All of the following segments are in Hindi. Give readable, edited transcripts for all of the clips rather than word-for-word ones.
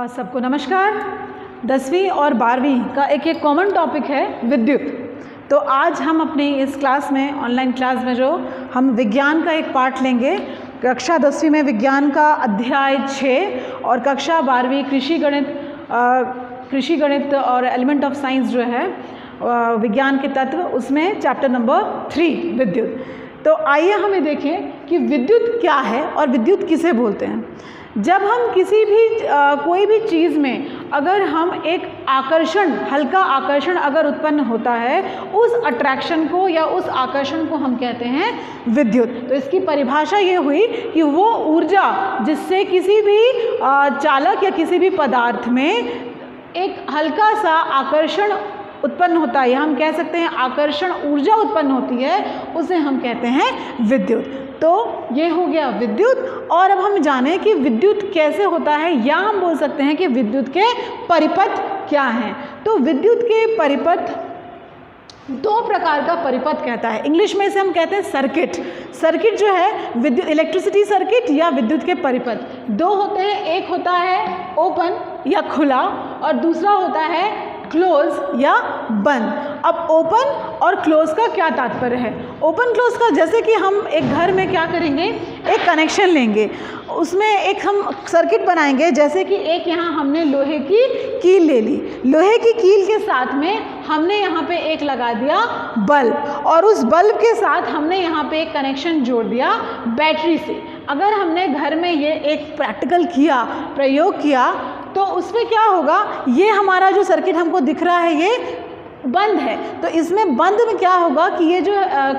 सबको नमस्कार। 10वीं और 12वीं का एक कॉमन टॉपिक है विद्युत। तो आज हम अपनी इस क्लास में, ऑनलाइन क्लास में, जो हम विज्ञान का एक पार्ट लेंगे। कक्षा 10वीं में विज्ञान का अध्याय 6 और कक्षा 12वीं कृषि गणित और एलिमेंट ऑफ साइंस जो है विज्ञान के तत्व, उसमें चैप्टर नंबर 3 विद्युत। तो आइए हमें देखें कि विद्युत क्या है और विद्युत किसे बोलते हैं। जब हम किसी भी कोई भी चीज़ में अगर हम एक आकर्षण, हल्का आकर्षण अगर उत्पन्न होता है, उस अट्रैक्शन को या उस आकर्षण को हम कहते हैं विद्युत। तो इसकी परिभाषा ये हुई कि वो ऊर्जा जिससे किसी भी चालक या किसी भी पदार्थ में एक हल्का सा आकर्षण उत्पन्न होता है, या हम कह सकते हैं आकर्षण ऊर्जा उत्पन्न होती है, उसे हम कहते हैं विद्युत। तो ये हो गया विद्युत। और अब हम जानें कि विद्युत कैसे होता है, या हम बोल सकते हैं कि विद्युत के परिपथ क्या हैं। तो विद्युत के परिपथ, दो प्रकार का परिपथ कहता है। इंग्लिश में इसे हम कहते हैं सर्किट। सर्किट जो है विद्युत, इलेक्ट्रिसिटी सर्किट या विद्युत के परिपथ दो होते हैं। एक होता है ओपन या खुला, और दूसरा होता है क्लोज या बंद। अब ओपन और क्लोज का क्या तात्पर्य है? ओपन क्लोज का, जैसे कि हम एक घर में क्या करेंगे, एक कनेक्शन लेंगे, उसमें एक हम सर्किट बनाएंगे। जैसे कि एक यहाँ हमने लोहे की कील ले ली, लोहे की कील के साथ में हमने यहाँ पे एक लगा दिया बल्ब, और उस बल्ब के साथ हमने यहाँ पे एक कनेक्शन जोड़ दिया बैटरी से। अगर हमने घर में ये एक प्रैक्टिकल किया, प्रयोग किया, तो उसमें क्या होगा, ये हमारा जो सर्किट हमको दिख रहा है ये बंद है। तो इसमें बंद में क्या होगा कि ये जो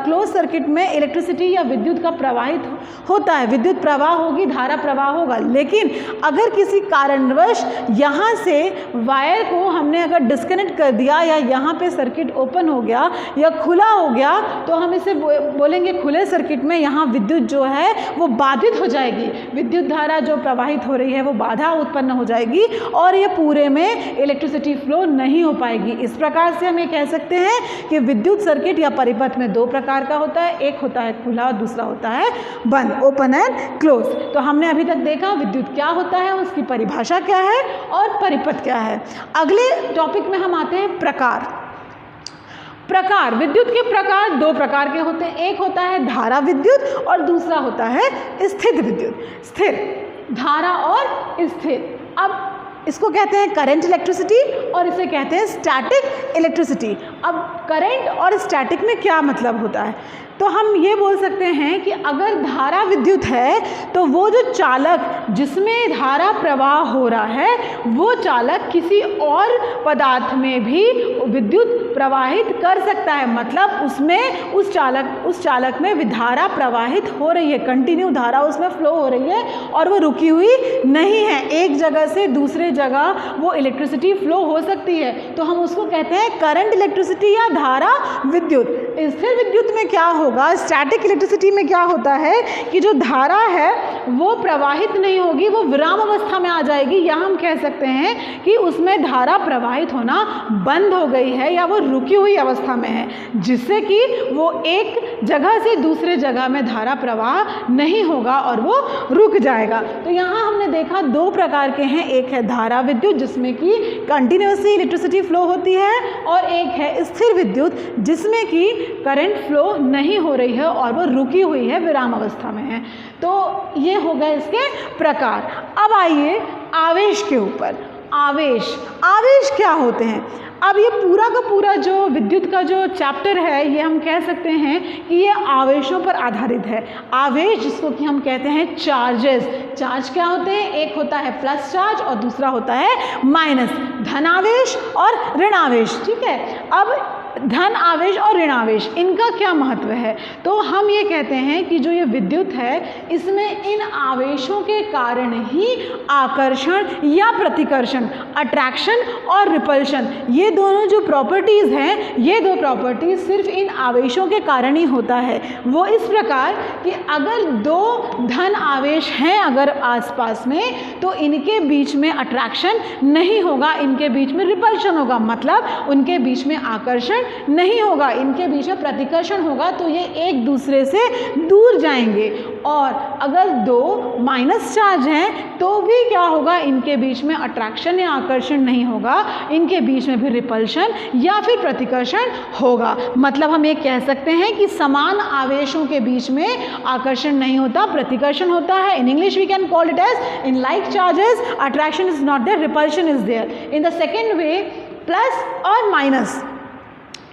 क्लोज सर्किट में इलेक्ट्रिसिटी या विद्युत का प्रवाहित होता है, विद्युत प्रवाह होगी, धारा प्रवाह होगा। लेकिन अगर किसी कारणवश यहाँ से वायर को हमने अगर डिस्कनेक्ट कर दिया, या यहाँ पे सर्किट ओपन हो गया या खुला हो गया, तो हम इसे बोलेंगे खुले सर्किट में यहाँ विद्युत जो है वो बाधित हो जाएगी। विद्युत धारा जो प्रवाहित हो रही है वो बाधा उत्पन्न हो जाएगी, और ये पूरे में इलेक्ट्रिसिटी फ्लो नहीं हो पाएगी। इस प्रकार से ये कह सकते हैं कि विद्युत सर्किट या परिपथ में दो प्रकार का होता है। एक होता है खुला और दूसरा होता है बंद, ओपन एंड क्लोज। तो हमने अभी तक देखा विद्युत क्या होता है, उसकी परिभाषा क्या है और परिपथ क्या है। अगले टॉपिक में हम आते हैं प्रकार। प्रकार, विद्युत के प्रकार दो प्रकार के होते हैं। एक होता है धारा विद्युत और दूसरा होता है स्थिर विद्युत। स्थिर धारा और स्थिर, अब इसको कहते हैं करंट इलेक्ट्रिसिटी और इसे कहते हैं स्टैटिक इलेक्ट्रिसिटी। अब करंट और स्टैटिक में क्या मतलब होता है? तो हम ये बोल सकते हैं कि अगर धारा विद्युत है तो वो जो चालक जिसमें धारा प्रवाह हो रहा है, वो चालक किसी और पदार्थ में भी विद्युत प्रवाहित कर सकता है। मतलब उसमें उस चालक में धारा प्रवाहित हो रही है, कंटिन्यू धारा उसमें फ्लो हो रही है और वो रुकी हुई नहीं है। एक जगह से दूसरे जगह वो इलेक्ट्रिसिटी फ्लो हो सकती है, तो हम उसको कहते हैं करंट इलेक्ट्रिसिटी या धारा विद्युत। स्थिर विद्युत में क्या होगा, स्टैटिक इलेक्ट्रिसिटी में क्या होता है कि जो धारा है वो प्रवाहित नहीं होगी, वो विराम अवस्था में आ जाएगी, या हम कह सकते हैं कि उसमें धारा प्रवाहित होना बंद हो गई है या वो रुकी हुई अवस्था में है, जिससे कि वो एक जगह से दूसरे जगह में धारा प्रवाह नहीं होगा और वो रुक जाएगा। तो यहाँ हमने देखा दो प्रकार के हैं। एक है धारा विद्युत जिसमें कि कंटिन्यूसली इलेक्ट्रिसिटी फ्लो होती है, और एक है स्थिर विद्युत जिसमें कि करंट फ्लो नहीं हो रही है और वो रुकी हुई है, विराम अवस्था में है। तो ये हो गए इसके प्रकार। अब आइए आवेश के ऊपर। आवेश क्या होते हैं? अब ये पूरा का पूरा जो विद्युत का जो चैप्टर है, ये हम कह सकते हैं कि ये आवेशों पर आधारित है। आवेश जिसको कि हम कहते हैं चार्जेस। चार्ज क्या होते हैं? एक होता है प्लस चार्ज और दूसरा होता है माइनस, धनावेश और ऋणावेश। ठीक है, अब धन आवेश और ऋण आवेश, इनका क्या महत्व है? तो हम ये कहते हैं कि जो ये विद्युत है, इसमें इन आवेशों के कारण ही आकर्षण या प्रतिकर्षण, अट्रैक्शन और रिपल्शन, ये दोनों जो प्रॉपर्टीज़ हैं, ये दो प्रॉपर्टीज़ सिर्फ इन आवेशों के कारण ही होता है। वो इस प्रकार कि अगर दो धन आवेश हैं अगर आसपास में, तो इनके बीच में अट्रैक्शन नहीं होगा, इनके बीच में रिपल्शन होगा। मतलब उनके बीच में आकर्षण नहीं होगा, इनके बीच में प्रतिकर्षण होगा, तो ये एक दूसरे से दूर जाएंगे। और अगर दो माइनस चार्ज हैं तो भी क्या होगा, इनके बीच में अट्रैक्शन या आकर्षण नहीं होगा, इनके बीच में भी रिपल्शन या फिर प्रतिकर्षण होगा। मतलब हम ये कह सकते हैं कि समान आवेशों के बीच में आकर्षण नहीं होता, प्रतिकर्षण होता है। In English we can call it as in like charges attraction is not there, repulsion is there. In the second way plus और माइनस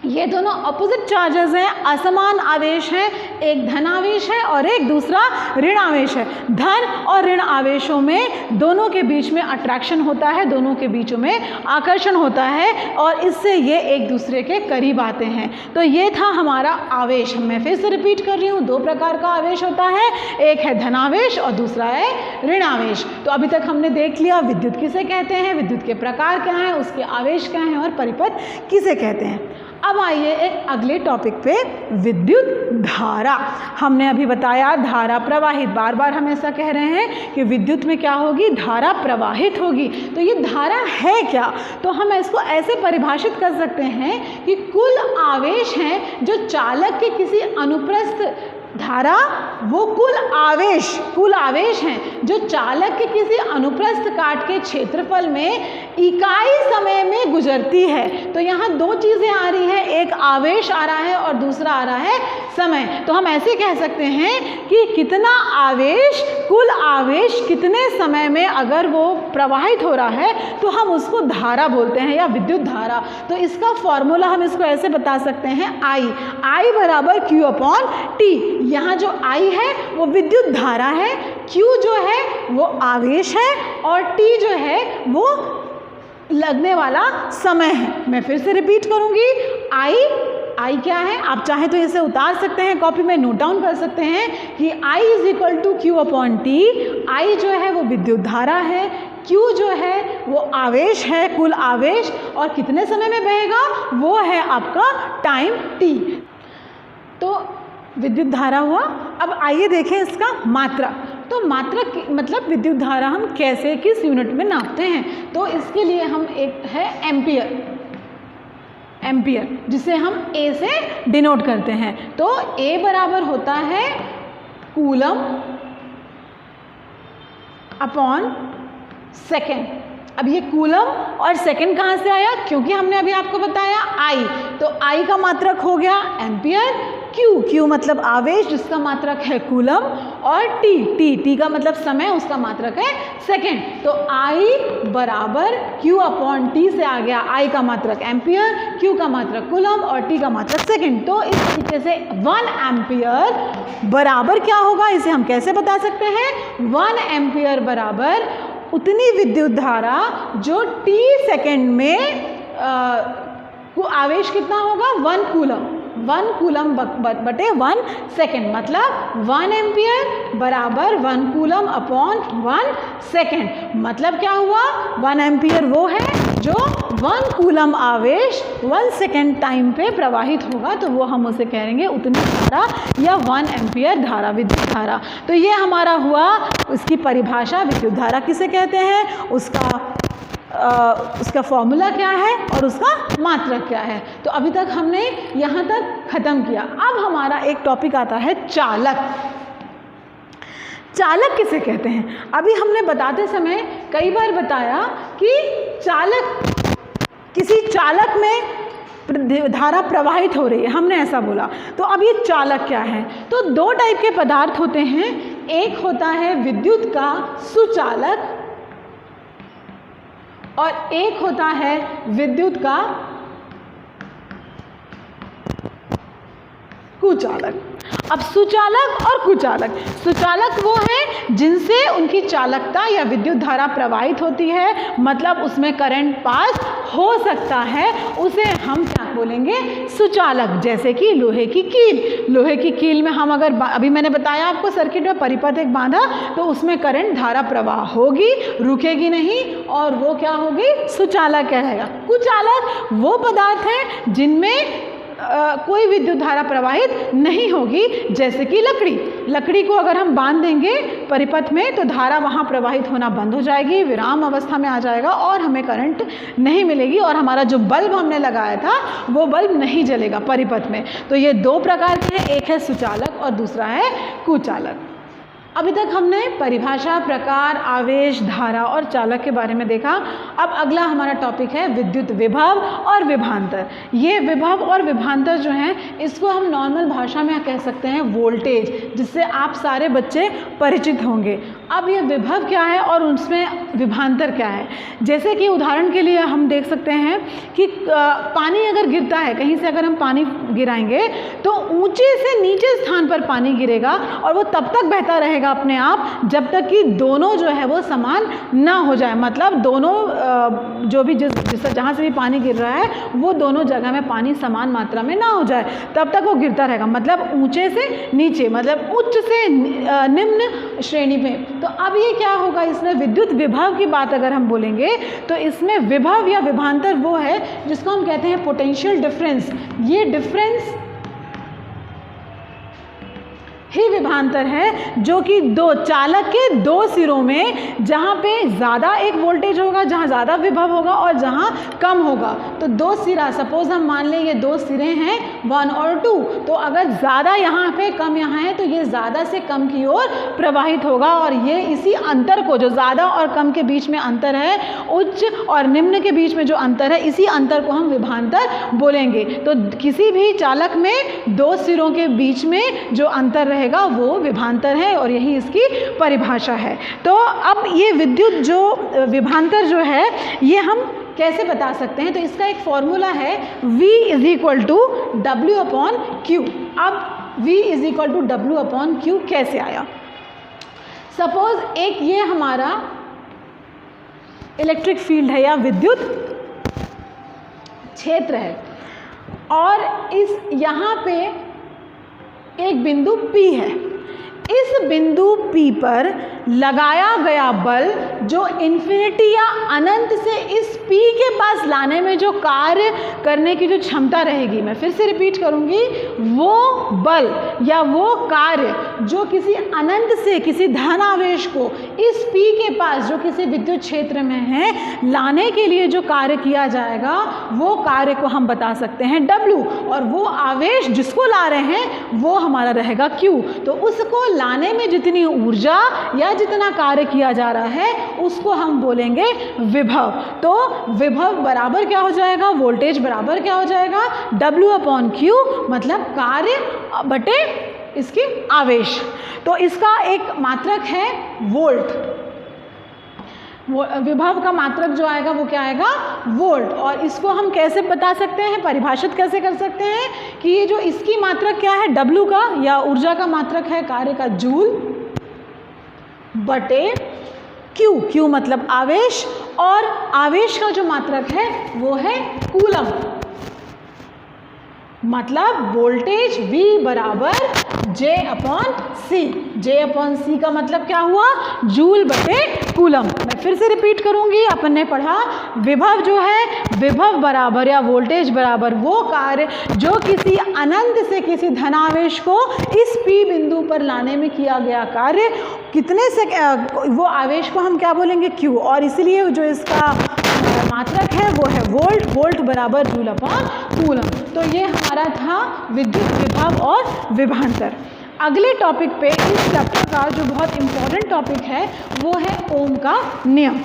ये दोनों अपोजिट चार्जेस हैं, असमान आवेश हैं, एक धन आवेश है और एक दूसरा ऋण आवेश है। धन और ऋण आवेशों में दोनों के बीच में अट्रैक्शन होता है, दोनों के बीच में आकर्षण होता है और इससे ये एक दूसरे के करीब आते हैं। तो ये था हमारा आवेश। मैं फिर से रिपीट कर रही हूँ, दो प्रकार का आवेश होता है, एक है धनावेश और दूसरा है ऋण आवेश। तो अभी तक हमने देख लिया विद्युत किसे कहते हैं, विद्युत के प्रकार क्या हैं, उसके आवेश क्या हैं और परिपथ किसे कहते हैं। अब आइए एक अगले टॉपिक पे, विद्युत धारा। हमने अभी बताया धारा प्रवाहित, बार बार हम ऐसा कह रहे हैं कि विद्युत में क्या होगी, धारा प्रवाहित होगी। तो ये धारा है क्या, तो हम इसको ऐसे परिभाषित कर सकते हैं कि कुल आवेश हैं जो चालक के किसी अनुप्रस्थ धारा, वो कुल आवेश हैं जो चालक के किसी अनुप्रस्थ काट के क्षेत्रफल में इकाई समय में गुजरती है। तो यहाँ दो चीज़ें आ रही हैं, एक आवेश आ रहा है और दूसरा आ रहा है समय। तो हम ऐसे कह सकते हैं कि कितना आवेश, कुल आवेश कितने समय में अगर वो प्रवाहित हो रहा है तो हम उसको धारा बोलते हैं या विद्युत धारा। तो इसका फॉर्मूला हम इसको ऐसे बता सकते हैं, I बराबर Q अपॉन T। यहाँ जो I है वो विद्युत धारा है, Q जो है वो आवेश है और T जो है वो लगने वाला समय है। मैं फिर से रिपीट करूँगी, I क्या है, आप चाहें तो इसे उतार सकते हैं, कॉपी में नोट डाउन कर सकते हैं कि I is equal to Q upon T। I जो है वो विद्युत धारा है, Q जो है वो आवेश है, कुल आवेश, और कितने समय में बहेगा वो है आपका टाइम T। तो विद्युत धारा हुआ। अब आइए देखें इसका मात्रक। तो मात्रक मतलब विद्युत धारा हम कैसे, किस यूनिट में नापते हैं, तो इसके लिए हम एक है एम्पियर, जिसे हम A से डिनोट करते हैं। तो A बराबर होता है कूलम अपॉन सेकेंड। अब ये कूलम और सेकेंड कहाँ से आया, क्योंकि हमने अभी आपको बताया I, तो I का मात्रक हो गया एम्पियर, Q मतलब आवेश जिसका मात्रक है कूलम, और T का मतलब समय, उसका मात्रक है सेकेंड। तो I बराबर Q अपॉन T से आ गया I का मात्रक एम्पियर, Q का मात्रक कूलम और T का मात्रक सेकेंड। तो इस तरीके से 1 एम्पियर बराबर क्या होगा, इसे हम कैसे बता सकते हैं, 1 एम्पियर बराबर उतनी विद्युत धारा जो T सेकेंड में आवेश कितना होगा, 1 कूलम बटे 1 सेकेंड, मतलब 1 एम्पियर बराबर 1 कूलम अपॉन 1 सेकेंड। मतलब क्या हुआ, 1 एम्पियर वो है जो 1 कूलम आवेश 1 सेकेंड टाइम पे प्रवाहित होगा, तो वो हम उसे कहेंगे उतनी धारा या 1 एम्पियर धारा, विद्युत धारा। तो ये हमारा हुआ उसकी परिभाषा, विद्युत धारा किसे कहते हैं, उसका फॉर्मूला क्या है और उसका मात्रक क्या है। तो अभी तक हमने यहाँ तक ख़त्म किया। अब हमारा एक टॉपिक आता है चालक। चालक किसे कहते हैं, अभी हमने बताते समय कई बार बताया कि किसी चालक में धारा प्रवाहित हो रही है, हमने ऐसा बोला। तो अब ये चालक क्या है, तो 2 टाइप के पदार्थ होते हैं, एक होता है विद्युत का सुचालक और एक होता है विद्युत का कुचालक। अब सुचालक और कुचालक, सुचालक वो हैं जिनसे उनकी चालकता या विद्युत धारा प्रवाहित होती है, मतलब उसमें करंट पास हो सकता है, उसे हम क्या बोलेंगे, सुचालक। जैसे कि लोहे की कील में हम अगर अभी मैंने बताया आपको सर्किट में परिपथ एक बांधा, तो उसमें करंट धारा प्रवाह होगी, रुकेगी नहीं, और वो क्या होगी, सुचालक कहलाएगा। कुचालक वो पदार्थ हैं जिनमें कोई विद्युत धारा प्रवाहित नहीं होगी। जैसे कि लकड़ी को अगर हम बांध देंगे परिपथ में तो धारा वहाँ प्रवाहित होना बंद हो जाएगी, विराम अवस्था में आ जाएगा और हमें करंट नहीं मिलेगी और हमारा जो बल्ब हमने लगाया था वो बल्ब नहीं जलेगा परिपथ में। तो ये दो प्रकार के हैं, एक है सुचालक और दूसरा है कुचालक। अभी तक हमने परिभाषा, प्रकार, आवेश, धारा और चालक के बारे में देखा। अब अगला हमारा टॉपिक है विद्युत विभव और विभवांतर। ये विभव और विभवांतर जो हैं इसको हम नॉर्मल भाषा में कह सकते हैं वोल्टेज, जिससे आप सारे बच्चे परिचित होंगे। अब ये विभव क्या है और उसमें विभवांतर क्या है। जैसे कि उदाहरण के लिए हम देख सकते हैं कि पानी अगर गिरता है, कहीं से अगर हम पानी गिराएंगे तो ऊंचे से नीचे स्थान पर पानी गिरेगा और वो तब तक बहता रहेगा अपने आप जब तक कि दोनों जो है वो समान ना हो जाए। मतलब दोनों जो भी जिस जहाँ से भी पानी गिर रहा है वो दोनों जगह में पानी समान मात्रा में ना हो जाए, तब तक वो गिरता रहेगा। मतलब ऊंचे से नीचे, मतलब उच्च से निम्न श्रेणी में। तो अब ये क्या होगा, इसमें विद्युत विभव की बात अगर हम बोलेंगे तो इसमें विभव या विभवांतर वो है जिसको हम कहते हैं पोटेंशियल डिफरेंस। ये डिफरेंस ही विभवांतर है जो कि दो चालक के दो सिरों में, जहाँ पे ज़्यादा एक वोल्टेज होगा, जहाँ ज़्यादा विभव होगा और जहाँ कम होगा। तो दो सिरा, सपोज हम मान लें ये दो सिरे हैं 1 और 2, तो अगर ज़्यादा यहाँ पे कम यहाँ है तो ये ज़्यादा से कम की ओर प्रवाहित होगा और ये इसी अंतर को, जो ज़्यादा और कम के बीच में अंतर है, उच्च और निम्न के बीच में जो अंतर है, इसी अंतर को हम विभवांतर बोलेंगे। तो किसी भी चालक में दो सिरों के बीच में जो अंतर वो विभवांतर है और यही इसकी परिभाषा है। तो अब ये विद्युत जो विभवांतर जो है ये हम कैसे बता सकते हैं, तो इसका एक फॉर्मूला है V = W/Q। अब V = W/Q कैसे आया। सपोज एक ये हमारा इलेक्ट्रिक फील्ड है या विद्युत क्षेत्र है और इस यहाँ पे एक बिंदु P है। इस बिंदु P पर लगाया गया बल जो इन्फिनिटी या अनंत से इस P के पास लाने में जो कार्य करने की जो क्षमता रहेगी, मैं फिर से रिपीट करूंगी, वो बल या वो कार्य जो किसी अनंत से किसी धन आवेश को इस P के पास जो किसी विद्युत क्षेत्र में है लाने के लिए जो कार्य किया जाएगा वो कार्य को हम बता सकते हैं W, और वो आवेश जिसको ला रहे हैं वो हमारा रहेगा Q। तो उसको लाने में जितनी ऊर्जा या जितना कार्य किया जा रहा है उसको हम बोलेंगे विभव। तो विभव बराबर क्या हो जाएगा, वोल्टेज बराबर क्या हो जाएगा, W/Q, मतलब कार्य बटे इसकी आवेश। तो इसका एक मात्रक है वोल्ट। विभव का मात्रक जो आएगा वो क्या आएगा, वोल्ट। और इसको हम कैसे बता सकते हैं, परिभाषित कैसे कर सकते हैं कि ये जो इसकी मात्रक क्या है, W का या ऊर्जा का मात्रक है कार्य का जूल बटे Q मतलब आवेश, और आवेश का जो मात्रक है वो है कूलम। मतलब वोल्टेज V = J/C का मतलब क्या हुआ, जूल बटे कूलम। मैं फिर से रिपीट करूंगी, अपन ने पढ़ा विभव जो है, विभव बराबर या वोल्टेज बराबर वो कार्य जो किसी अनंत से किसी धनावेश को इस P बिंदु पर लाने में किया गया कार्य, कितने से वो आवेश को हम क्या बोलेंगे, Q, और इसलिए जो इसका मात्रक है वो है वोल्ट बराबर जूल/कूलम। तो ये हमारा था विद्युत विभव और विभवांतर। अगले टॉपिक पे इस चैप्टर का जो बहुत इम्पोर्टेंट टॉपिक है वो है ओम का नियम।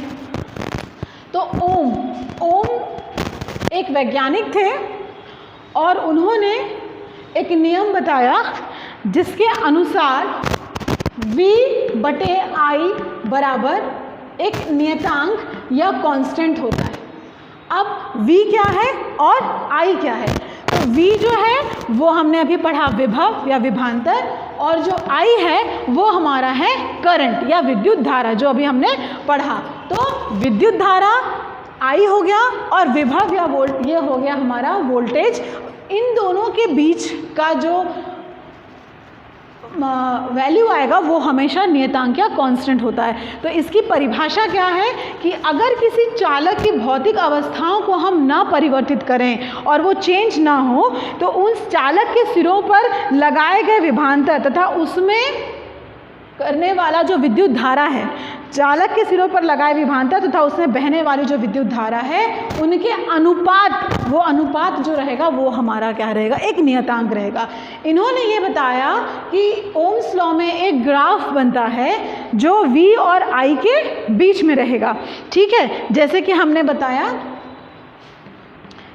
तो ओम एक वैज्ञानिक थे और उन्होंने एक नियम बताया जिसके अनुसार V/I बराबर एक नियतांक या कांस्टेंट होता है। अब V क्या है और I क्या है। तो V जो है वो हमने अभी पढ़ा विभव या विभवांतर, और जो I है वो हमारा है करंट या विद्युत धारा, जो अभी हमने पढ़ा। तो विद्युत धारा I हो गया और विभव या वोल्ट ये हो गया हमारा वोल्टेज। इन दोनों के बीच का जो वैल्यू आएगा वो हमेशा नियतांक या कांस्टेंट होता है। तो इसकी परिभाषा क्या है कि अगर किसी चालक की भौतिक अवस्थाओं को हम ना परिवर्तित करें और वो चेंज ना हो, तो उस चालक के सिरों पर लगाए गए विभवांतर तथा उसमें करने वाला जो विद्युत धारा है, चालक के सिरों पर लगाए विभवांतर तथा उसमें बहने वाली जो विद्युत धारा है, उनके अनुपात, वो अनुपात जो रहेगा वो हमारा क्या रहेगा, एक नियतांक रहेगा। इन्होंने ये बताया कि ओम्स लॉ में एक ग्राफ बनता है जो V और I के बीच में रहेगा। ठीक है, जैसे कि हमने बताया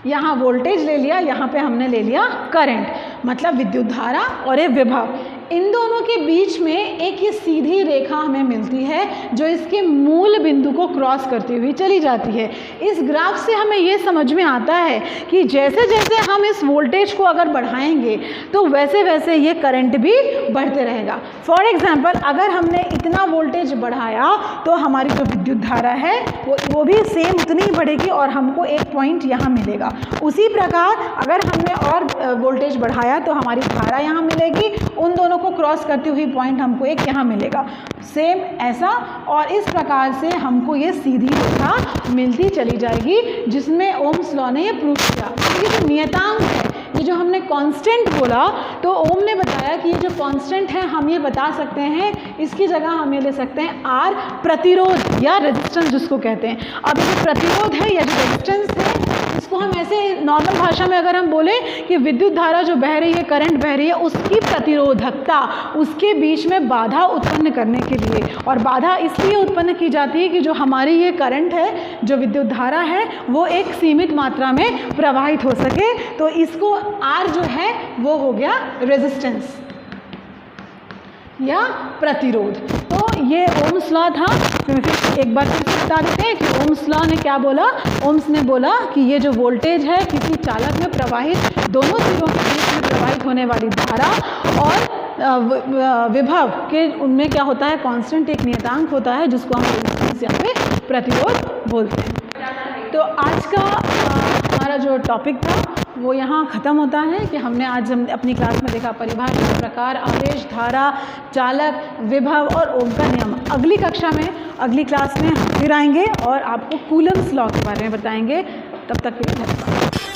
यहाँ वोल्टेज ले लिया, यहाँ पे हमने ले लिया करंट, मतलब विद्युत धारा और एक विभव। इन दोनों के बीच में एक ये सीधी रेखा हमें मिलती है जो इसके मूल बिंदु को क्रॉस करती हुई चली जाती है। इस ग्राफ से हमें ये समझ में आता है कि जैसे जैसे हम इस वोल्टेज को अगर बढ़ाएंगे तो वैसे वैसे ये करंट भी बढ़ते रहेगा। फॉर एग्जांपल, अगर हमने इतना वोल्टेज बढ़ाया तो हमारी जो विद्युत धारा है वो भी सेम उतनी ही बढ़ेगी और हमको एक पॉइंट यहाँ मिलेगा। उसी प्रकार अगर हमने और वोल्टेज बढ़ाया तो हमारी धारा यहाँ मिलेगी, उन दोनों को क्रॉस करती हुई पॉइंट हमको एक यहाँ मिलेगा, सेम ऐसा। और इस प्रकार से हमको ये सीधी रेखा मिलती चली जाएगी, जिसमें ओम्स लॉ ने ये प्रूव किया। ये जो नियतांक है, ये जो हमने कांस्टेंट बोला, तो ओम ने बताया कि ये जो कांस्टेंट है हम ये बता सकते हैं, इसकी जगह हम ये ले सकते हैं आर, प्रतिरोध या रेजिस्टेंस जिसको कहते हैं। अब ये जो प्रतिरोध है या जो रेजिस्टेंस है, इसको हम ऐसे नॉर्मल भाषा में अगर हम बोले कि विद्युत धारा जो बह रही है, करंट बह रही है, उसकी प्रतिरोधकता, उसके बीच में बाधा उत्पन्न करने के लिए, और बाधा इसलिए उत्पन्न की जाती है कि जो हमारी ये करंट है, जो विद्युत धारा है, वो एक सीमित मात्रा में प्रवाहित हो सके। तो इसको आर जो है वो हो गया रेजिस्टेंस या प्रतिरोध। तो ये ओम्स लॉ था। फिर एक बार फिर बता देते हैं कि ओम्स लॉ ने क्या बोला। ओम्स ने बोला कि ये जो वोल्टेज है किसी चालक में प्रवाहित, दोनों सिरों के बीच में प्रवाहित होने वाली धारा और विभव के उनमें क्या होता है, कांस्टेंट एक नियतांक होता है जिसको हम रेजिस्टेंस या फिर प्रतिरोध बोलते हैं। तो आज का हमारा जो टॉपिक था वो यहाँ ख़त्म होता है कि हमने आज अपनी क्लास में देखा परिभाषा, प्रकार, आवेश, धारा, चालक, विभव और ओम का नियम। अगली कक्षा में, अगली क्लास में हम फिर आएंगे और आपको कूलम्स लॉ के बारे में बताएंगे। तब तक के लिए धन्यवाद।